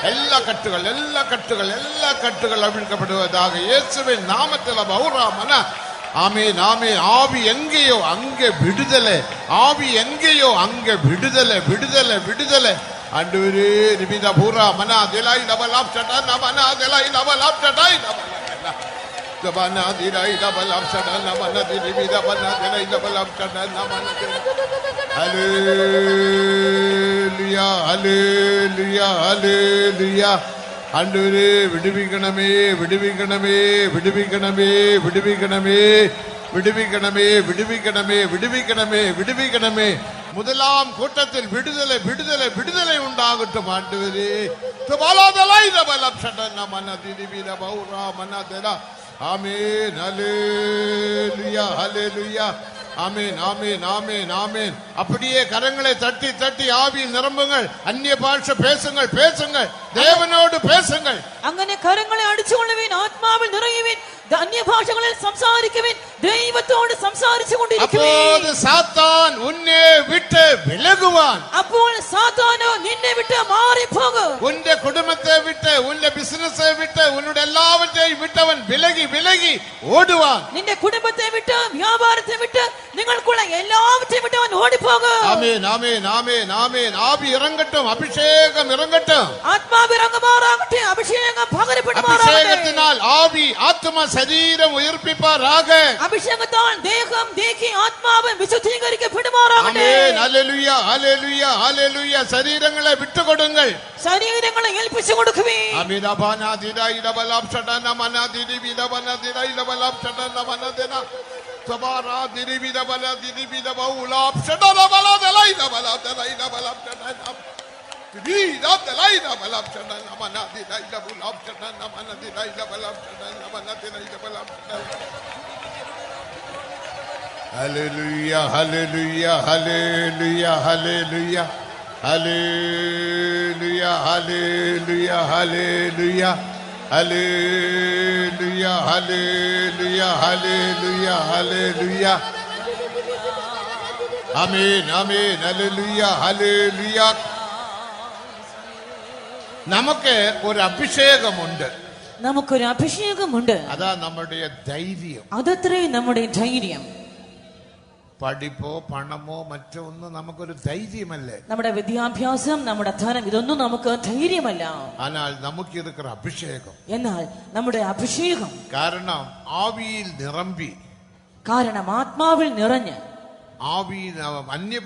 എല്ലാ കട്ടുകൾ അവിழ்க்கப்படுவதாக இயேசுவின் நாமத்தில் பௌராமன. ஆமென் ஆமென். ஆவி எங்கேயோ அங்கே விடுதலை. ஆவி எங்கேயோ அங்கே விடுதலை விடுதலை விடுதலை. ஆண்டவரே நிமித பூரா மனா திலை டபலாப் சடனா மனா திலை டபலாப் சடாய் டபனா திலை டபலாப் சடனா மனா திமித மனா திலை டபலாப் சடனா மனா ஹல்லேலூயா ஹல்லேலூயா ஹல்லேலூயா. ஆண்டவரே விடுவிக்கணுமே விடுவிக்கணுமே விடுவிக்கணுமே விடுவிக்கணுமே விடுவிக்கணுமே விடுவிக்கணுமே விடுவிக்கணுமே விடுவிக்கணுமே. முதலாம் கூட்டத்தில் விடுதலை விடுதலை விடுதலை உண்டாகட்டும் ஆண்டவரே. ஆமென் ஹல்லேலூயா ஹல்லேலூயா ஆமென் ஆமென் ஆமென் ஆமென். அப்படியே கரங்களை தட்டி தட்டி ஆவியில் நிரம்புங்கள். அந்நிய பாஷை பேசுங்கள் தேவனோடு பேசுங்கள். അങ്ങനെ കരങ്ങളെ അടിച്ചുകൊള്ളുവിൻ ആത്മാവിൽ നിറയുവിൻ അന്യഭാഷകളിൽ സംസാരിക്കുവിൻ ദൈവത്തോട് സംസാരിച്ചു കൊണ്ടിരിക്കുവിൻ. அப்போது சாத்தான் உன்னை விட்டு விலகுவான். അപ്പോൾ സാത്താനോ നിന്നെ വിട്ട് മാറിപ്പോകും. உன்னுடைய குடும்பத்தை விட்டு உன்னுடைய பிசினஸை விட்டு உன்னுடைய எல்லாவற்றையும் விட்டவன் விலகி விலகி ஓடுவான். നിന്റെ കുടുംബത്തെ വിട്ട് വ്യാപാരത്തെ വിട്ട് നിങ്ങൾക്കുള്ള എല്ലാവற்றையும் വിട്ട് അവൻ ഓടിപ്പോകും. ஆமென் ஆமென் ஆமென் ஆமென். ஆவி இறங்கட்டும் அபிஷேகம் இறங்கட்டும். ആത്മാവ് ഇറങ്ങുമാറാകട്ടെ അഭിഷേകം പകരപ്പെടുമാറാകട്ടെ. அபிஷேகத்தினால் ஆவி ஆத்மா சரீரம் உயிர்ப்பிப்பாராக. അഭിഷേകത്താൽ ദേഹം ദേഹി ആത്മാവ് വിശുദ്ധീകരിക്കപ്പെടുമാറാകട്ടെ. ஆமென் ஹல்லேலூயா ஹல்லேலூயா ஹல்லேலூயா. சரீரங்களை விட்டு கொடுங்கள். ശരീരങ്ങളെ ഏൽപ്പിച്ചു കൊടുക്കുവിൻ. ஆமென் அபானா திரை டபலாப் சடனா மனா திரி விதபனா திரை டபலாப் சடனா மனா தேனா சபாரா திரி விதபனா திரி விதபவுலாப் சடனா பலா தலை டபலா தலை டபலாப் சடனா திரீதா தலை டபலாப் சடனா மனா திரை டபலாப் சடனா மனா திரை டபலாப் சடனா மனா திரை டபலாப் சடனா. ஹல்லேலூயா ஹல்லேலூயா ஹல்லேலூயா ஹல்லேலூயா ஹல்லேலூயா ஹல்லேலூயா ஹல்லேலூயா ஹல்லேலூயா ஹல்லேலூயா ஹல்லேலூயா ஹல்லேலூயா. ஆமென் ஆமென் ஹல்லேலூயா ஹல்லேலூயா. നമുക്ക് ഒരു അഭിഷേകമുണ്ട്. നമുക്കൊരു അഭിഷേകമുണ്ട്. അതാ നമ്മുടെ ധൈര്യം. അതത്രേ നമ്മുടെ ധൈര്യം. പഠിപ്പോ പണമോ മറ്റോ ഒന്നും നമുക്കൊരു ധൈര്യമല്ലേ. നമ്മുടെ വിദ്യാഭ്യാസം നമ്മുടെ ധനം ഇതൊന്നും നമുക്ക് ധൈര്യമല്ല. ஆனால் നമുക്ക് இருக்கிற അഭിഷേകം. എന്നാൽ നമ്മുടെ അഭിഷേകം കാരണം ആവിയിൽ നിറമ്പി കാരണം ആത്മാവിൽ നിറഞ്ഞ് ஆவியின் அந்நிய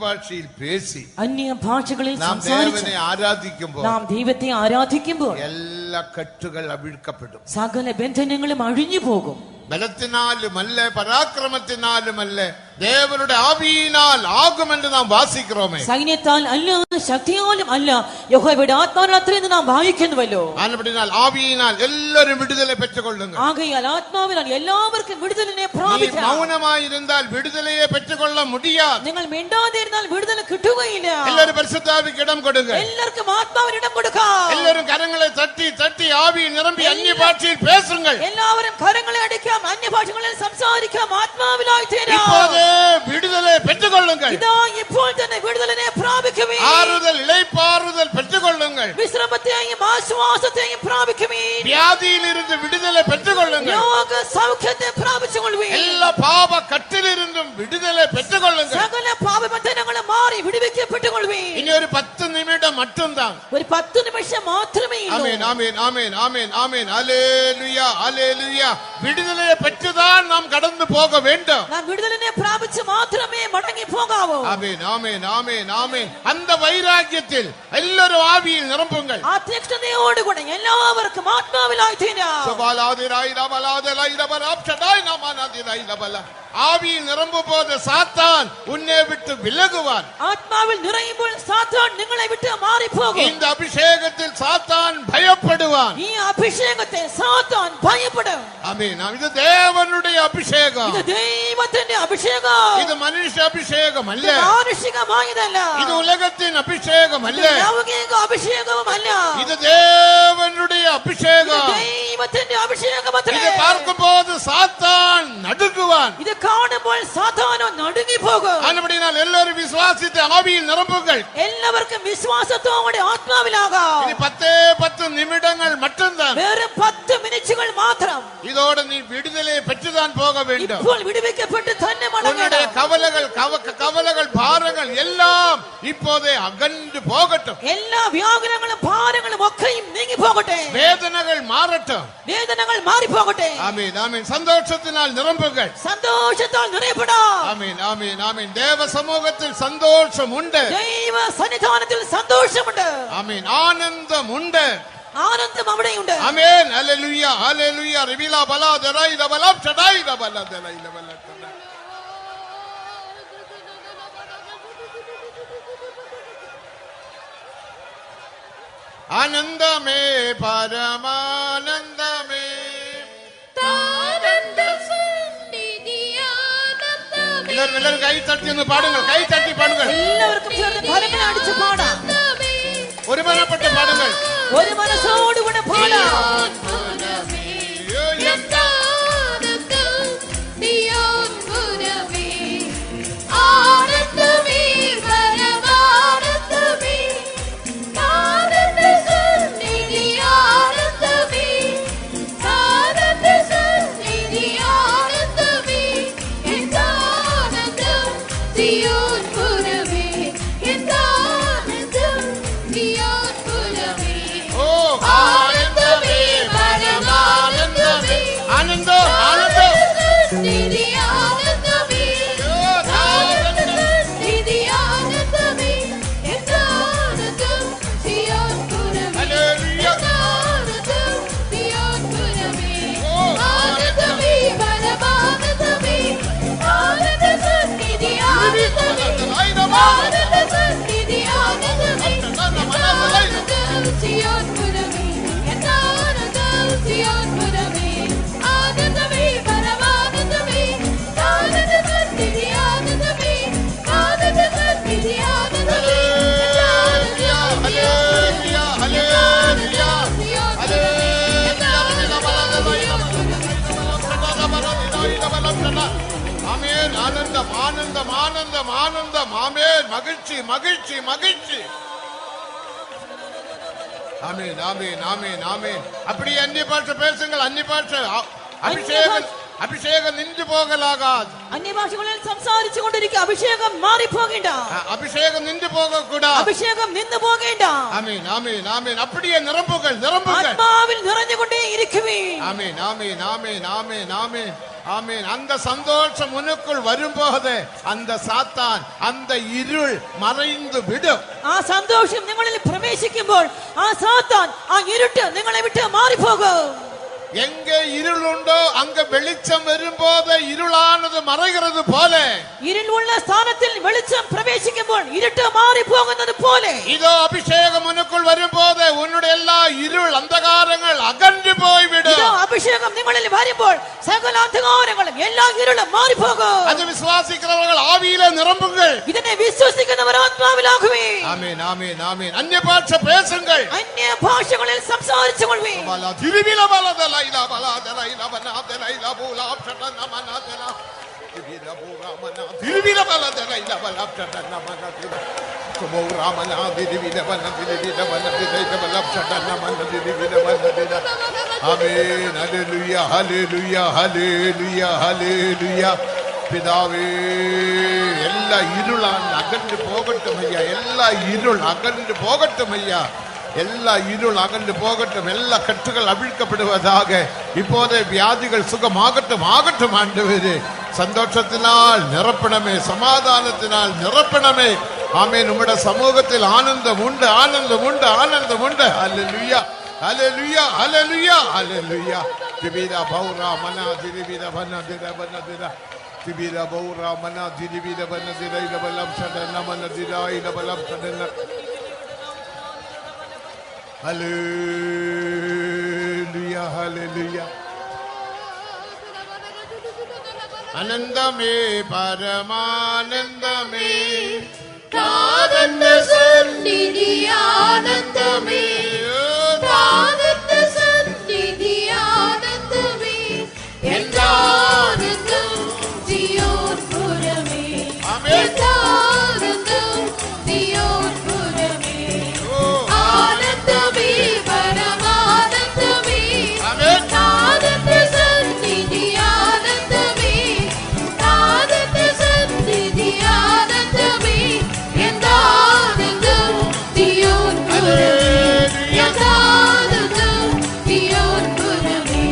பேசி അന്യ ഭാഷകളിൽ നാം സംസാരിച്ച് ദേവനെ ആരാധിക്കുമ്പോൾ നാം ദൈവത്തെ ആരാധിക്കുമ്പോൾ എല്ലാ കെട്ടുകൾ അവിழ்ക്കപ്പെടും. സകല ബന്ധനങ്ങളും അഴിഞ്ഞു പോകും. ബലത്തിനാലുമല്ല പരാക്രമത്തിനാലുമല്ല ദേവനുടെ ആവിയിനാൽ ആകുമെന്ന് നാം വാസിக்கிறோமே. സൈന്യത്താൽ അല്ല ശക്തിയാലും അല്ല യഹോവയുടെ ആത്മാവിനാൽ നാം വായിക്കുന്നുവല്ലോ. ആനപടിനാൽ ആവിയിനാൽ എല്ലാവരും വിടുതலை பெற்றுக்கொள்ளுங்க. ആകയാൽ ആത്മാവിനാൽ എല്ലാവർക്കും വിടുതലിനെ നീ പ്രാപിക്കാം. മൗനമായിരുന്നാൽ വിടുതലയെ പെற்றுകൊള്ള முடியாது. നിങ്ങൾ മിണ്ടാതിരുന്നാൽ വിടുതൽ കിട്ടുകയില്ല. എല്ലാവരും പരിശുദ്ധാവിക്ക് ഇടം കൊടുക്കുക. എല്ലാവർക്കും ആത്മാവിന് ഇടം കൊടുക്കാം. എല്ലാവരും കരങ്ങളെ തട്ടി തട്ടി ആവിയിൽ നിറമ്പി അന്യഭാഷയിൽ പേസുങ്ങൾ. എല്ലാവരും കരങ്ങളെ അടിക്കാം, അന്യഭാഷകളിൽ സംസാരിക്കാം, ആത്മാവിലായി തീരാം. இப்போதே விடுதலை பெற்றுக்கொள்ளுங்கள். ഇതാ ഇപ്പോൾ തന്നെ വിടുതലിനെ പ്രാപിക്കുവീൻ. ആറുതൽ ഇളൈപ്പാറുതൽ പെற்றுകൊള്ളുங்கள். വിശ്രമത്തെയും ആശ്വാസത്തെയും പ്രാപിക്കുവീൻ. വ്യാധിയിലിരുന്ന് വിടുതலை പെற்றுകൊള്ളുங்கள். രോഗ സൗഖ്യത്തെ പ്രാപിച്ചുകൊള്ളുവീൻ. എല്ലാ പാപ കട്ടിലിരുന്നും വിടുതலை പെற்றுകൊള്ളുங்கள். സകല പാപബന്ധനങ്ങളും മാറി വിടുവിക്കപ്പെട്ടുകൊള്ളുവീൻ. ഇനി ഒരു 10 നിമിഷം മറ്റുംതാ. ഒരു 10 നിമിഷം മാത്രമേ ഉള്ളൂ. ആമേൻ ആമേൻ ആമേൻ ആമേൻ ആമേൻ ഹല്ലേലൂയ ഹല്ലേലൂയ. വിടുതലയെ പെറ്റുதான் நாம் கடந்து போக வேண்டும். നാം വിടുതലിനെ പ്രാപിച്ച് മാത്രമേ മടങ്ങി പോകാവൂ. ആമേൻ ആമേൻ ആമേൻ ആമേൻ. அந்த വൈരാഗ്യത്തിൽ എല്ലാവരും ആവിയിൽ നിറമ്പുங்கள். ആ തീക്ഷ്ണതയോടുകൂടെ എല്ലാവർക്കും ആത്മാവിലായി തീരാം. സുബാലാദിരായി രബലാദലായി രബലാബ്ഷദായി നമാനാദിരായി രബല. ആവിയിൽ നിറമ്പുമ്പോൾ സാത്താൻ ഉന്നെ വിട്ട് വിലകുവാൻ. ആത്മാവിൽ നിറയുമ്പോൾ സാത്താൻ നിങ്ങളെ വിട്ട് മാറിപ്പോകും. இந்த അഭിഷേകത്തിൽ സാത്താൻ ഭയപ്പെടുവാൻ. ഈ അഭിഷേകത്തെ സാത്താൻ ഭയപ്പെടും. ആമേൻ. ഇത് ദേവനുടെ അഭിഷേകം. ഇത് ദൈവത്തിന്റെ അഭിഷേകം. ഇത് മനുഷ്യ അഭിഷേകമല്ല. ഇത് മാനുഷികമായതല്ല. ഇത് ഉലകത്തിൻ അഭിഷേകമല്ല. ഇത് ലൗകിക അഭിഷേകവുമല്ല. ഇത് ദേവനുടെ അഭിഷേകം. ഇത് ദൈവത്തിന്റെ അഭിഷേകമത്രേ. ഇത് പാർക്കുമ്പോൾ സാത്താൻ നടുങ്ങുവാൻ. ഇത് കാണുമ്പോൾ സാത്താനോ നടുങ്ങി പോകും. അതിനപടിയാൽ എല്ലാവരും വിശ്വാസത്തെ ആവിയിൽ നിറമ്പുകൾ. എല്ലാവർക്കും വിശ്വാസത്തോടെ ആത്മാവിലാകാം. ഇനി 10 നിമിടങ്ങൾ മറ്റൊന്നാണ്. വെറും 10 മിനിറ്റുകൾ മാത്രം. ഇതോടെ നീ വിടുതലയെ പെറ്റുതാൻ പോക വേണ്ടും. ഇപ്പോൾ വിടുവിക്കപ്പെട്ട് തന്നെ മടങ്ങണം. കവലകൾ ഭാരങ്ങൾ എല്ലാം ഇപ്പോഴേ അകന്നു പോകട്ടെ. എല്ലാ വ്യാകുലങ്ങളും ഭാരങ്ങളും ഒക്കെയും നീങ്ങി പോകട്ടെ. വേദനകൾ മാറട്ടെ. വേദനകൾ മാറിപ്പോകട്ടെ. ആമേൻ ആമേൻ. സന്തോഷത്തിനാൽ നിറമ്പുകൾ. സന്തോഷത്താൽ നിറയപ്പെടാം. ആമേൻ ആമേൻ ആമേൻ. ദേവസമൂഹത്തിൽ സന്തോഷമുണ്ട്. ദൈവ സന്നിധാനത്തിൽ സന്തോഷമുണ്ട്. ആമേൻ. ആനന്ദമുണ്ട്. ആനന്ദം അവിടെയുണ്ട്. ആമേൻ. ഹല്ലേലൂയ ഹല്ലേലൂയ. റിബില ബലാദറൈ റബലം ഷഡൈ റബലദറൈ റബലദറൈ. ആനന്ദമേ പരമാനന്ദമേ. എല്ലാവരും കൈ തട്ടി ഒന്ന് പാടുങ്ങൾ. കൈ തട്ടി പാടുകൾ. എല്ലാവർക്കും ചേർന്ന് കരങ്ങളെ അടിച്ച് പാടാം. ഒരുമനപ്പെട്ട് പാടുകൾ. ഒരു മനസ്സോടുകൂടെ പാടാം. ആമേൻ. ആനന്ദം ആനന്ദം ആനന്ദം ആനന്ദം. ആമേൻ. മகிழ்ச்சி മகிழ்ச்சி മகிழ்ச்சி. ஆமென் ஆமென் ஆமென் ஆமென். அப்படியே அந்நிய பாஷை பேசுங்கள். அந்நிய பாஷை அபிஷேகம் അഭിഷേകം നിന്നു പോകലാകാതെ. അന്യഭാഷകളിൽ സംസാരിച്ചു കൊണ്ടിരിക്കുക. അഭിഷേകം മാറിപ്പോകേണ്ട. അഭിഷേകം നിന്നു പോകക്കൂടാ. അഭിഷേകം നിന്നു പോകേണ്ട. ആമേൻ ആമേൻ ആമേൻ. അപ്പടിയെ നിറമ്പുകൾ നിറമ്പുകൾ ആത്മാവിൽ നിറഞ്ഞുകൊണ്ടേ ഇരിക്കുവേ. ആമേൻ ആമേൻ ആമേൻ ആമേൻ ആമേൻ ആമേൻ. அந்த சந்தோஷம் உனக்குள் வரும்போது அந்த சாத்தான் அந்த இருள் மறைந்து விடும். ആ സന്തോഷം നിങ്ങളിൽ പ്രവേശിക്കുമ്പോൾ ആ സാത്താൻ ആ ഇരുട്ട് നിങ്ങളെ വിട്ട് മാറിപ്പോകും. எங்கே இருள் உண்டோ அங்க வெளிச்சம் வரும்போது இருளானது மறைகிறது போல, ഇരുളുള്ള സ്ഥാനത്തിൽ വെളിച്ചം പ്രവേശിക്കുമ്പോൾ ഇരുട്ട് മാറിപ്പോകുന്നത് പോലെ, இதோ அபிஷேகம் உனக்குள் வரும்போது உன்னுடைய எல்லா இருள் அந்தகாரங்கள் அகன்று போய்விடும். ഇതോ അഭിഷേകം നിങ്ങളിൽ വരുമ്പോൾ സകല അന്ധകാരങ്ങളും എല്ലാ ഇരുളും മാറിപ്പോകും. அது விசுவாசிக்கிறவர்கள் ஆவியிலே நிரம்புங்கள். ഇതിനെ വിശ്വസിക്കുന്നവർ ആത്മാവിലാകുവേ. ஆமென் ஆமென் ஆமென். அந்நிய பாஷை பேசுங்கள். അന്യ ഭാഷകളിൽ സംസാരിച്ചു കൊള്ളുവേ. பல திரிவில பலதல இல பலதல இல பனதல இல பூலாப்ஷடன மனதல திரிவில பூராமன திரிவில பலதல இல பலப்ஷடன மனதல குமௌராமன திரிவில பனதில பனதில இல பலப்ஷடன மனதில பனதில. ஆமென். ஹalleluya ஹalleluya ஹalleluya ஹalleluya. பிதாவே, எல்லா இருளான் அகன்று போகட்டும் ஐயா. எல்லா இருள் அகன்று போகட்டும் ஐயா. எல்லா இருள் அகன்று போகட்டும். எல்லா கட்டுகள் அவிழ்க்கப்படுவதாக. இப்போதே வியாதிகள் சுகமாகட்டும் ஆகட்டும் ஆண்டவரே. சந்தோஷத்தினால் நிரப்பணமே, சமாதானத்தினால் நிரப்பணமே. ஆமென். உம்முடைய சமூகத்தில் ஆனந்தம் உண்டு, ஆனந்தம் உண்டு, ஆனந்தம் உண்டு. ஹalleluya ஹalleluya ஹalleluya ஹalleluya. திபிரா பௌரா மனா திரிவிரா வனா திரா வனா திரா திபிரா பௌரா மனா திரிவிரா வனா திரா இல பலம் சடன மனா திரா இல பலம் சடன. ஹalleluya ஹalleluya. ஆனந்தமே பரமானந்தமே காதந்த சந்நிதி ஆனந்தமே, காதந்த சந்நிதி ஆனந்தமே, என்றானந்தம் சியோன் புரமே, ஆமென். என்றானந்தம் சியோன் புரமே, ஆனந்தமே பரமானந்தமே, ஆமென். காதந்த சந்நிதி ஆனந்தமே, காதந்த சந்நிதி ஆனந்தமே, என்றானந்தம் சியோன் புரமே, என்றானந்தம் சியோன் புரமே,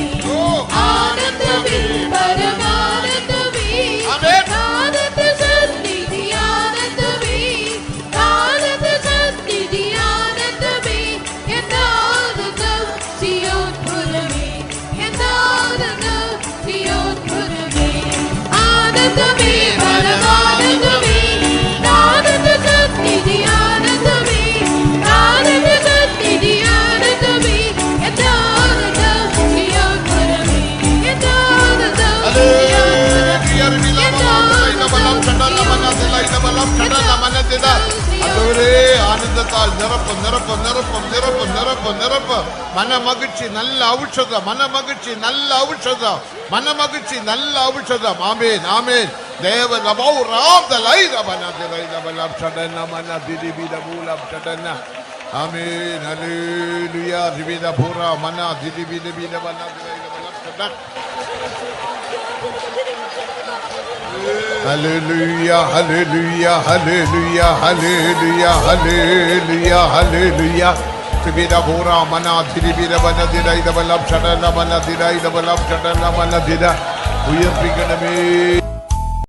ஆனந்தமே பரமானந்தமே, ஆமென். காதந்த சந்நிதி ஆனந்தமே, காதந்த சந்நிதி ஆனந்தமே, என்றானந்தம் சியோன் புரமே, என்றானந்தம் சியோன் புரமே, ஆனந்தமே பரமானந்தமே, காதந்த சந்நிதி ஆனந்தமே, காதந்த சந்நிதி ஆனந்தமே, என்றானந்தம் சியோன் புரமே, என்றானந்தம் சியோன் புரமே, அதுவரே ஆனந்தத்தால் நிரப்பும் நிரப்பும் நிரப்பும் நிரப்பும் நிரப்பும் நிரப்பும். மன மகிழ்ச்சி நல்ல ஔஷதம், மன மகிழ்ச்சி நல்ல ஔஷதம், மன மகிழ்ச்சி நல்ல ஔஷதம். ஆமென் ஆமென். தேவ நபௌ ராம் தலை ரபன திரை ரபலம் சடன மன திரிவித பூலம் சடன. ஆமென். ஹalleluya. திவித பூரா மன திரிவித வித மன திரை ரபலம் சடன. Hallelujah, hallelujah, hallelujah, hallelujah, hallelujah, hallelujah. Tibira bora mana diribira bana dirai da balam chadana mana dirai da balam chadana mana dira. Uyarpiganame.